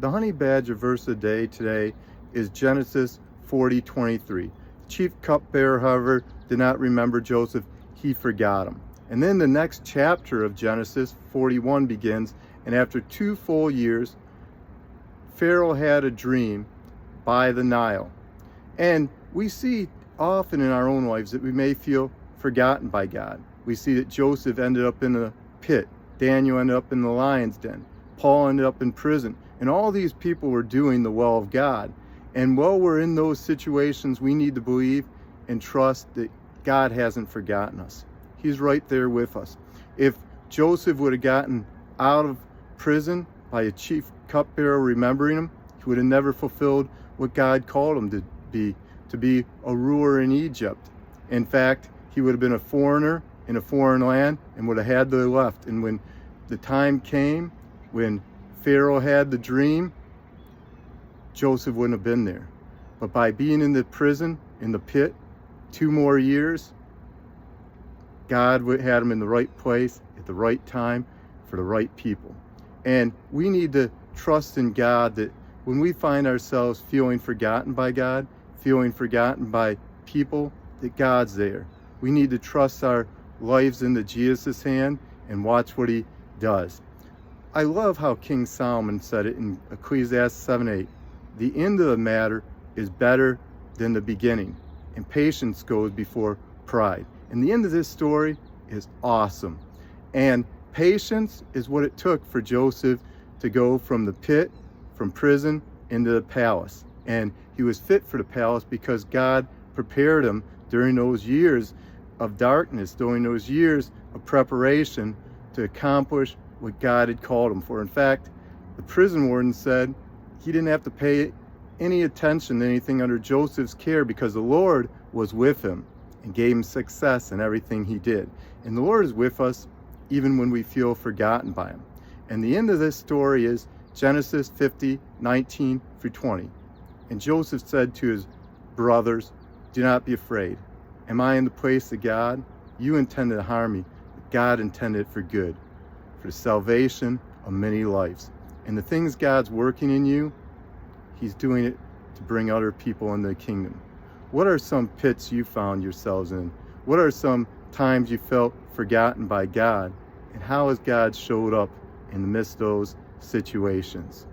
The honey badger verse of the day today is Genesis 40:23. The chief cupbearer, however, did not remember Joseph, he forgot him. And then the next chapter of Genesis 41 begins, and after 2 full years, Pharaoh had a dream by the Nile. And we see often in our own lives that we may feel forgotten by God. We see that Joseph ended up in a pit, Daniel ended up in the lion's den, Paul ended up in prison, and all these people were doing the will of God. And while we're in those situations, we need to believe and trust that God hasn't forgotten us. He's right there with us. If Joseph would have gotten out of prison by a chief cupbearer remembering him, he would have never fulfilled what God called him to be a ruler in Egypt. In fact, he would have been a foreigner in a foreign land and would have had to left. And when the time came, when Pharaoh had the dream, Joseph wouldn't have been there. But by being in the prison, in the pit, 2 more years, God had him in the right place at the right time for the right people. And we need to trust in God that when we find ourselves feeling forgotten by God, feeling forgotten by people, that God's there. We need to trust our lives into Jesus' hand and watch what he does. I love how King Solomon said it in Ecclesiastes 7:8. The end of the matter is better than the beginning, and patience goes before pride. And the end of this story is awesome. And patience is what it took for Joseph to go from the pit, from prison, into the palace. And he was fit for the palace because God prepared him during those years of darkness, during those years of preparation to accomplish what God had called him for. In fact, the prison warden said he didn't have to pay any attention to anything under Joseph's care because the Lord was with him and gave him success in everything he did. And the Lord is with us even when we feel forgotten by him. And the end of this story is Genesis 50:19-20. And Joseph said to his brothers, "Do not be afraid. Am I in the place of God? You intended to harm me, but God intended it for good, for the salvation of many lives." And the things God's working in you, he's doing it to bring other people into the kingdom. What are some pits you found yourselves in? What are some times you felt forgotten by God? And how has God showed up in the midst of those situations?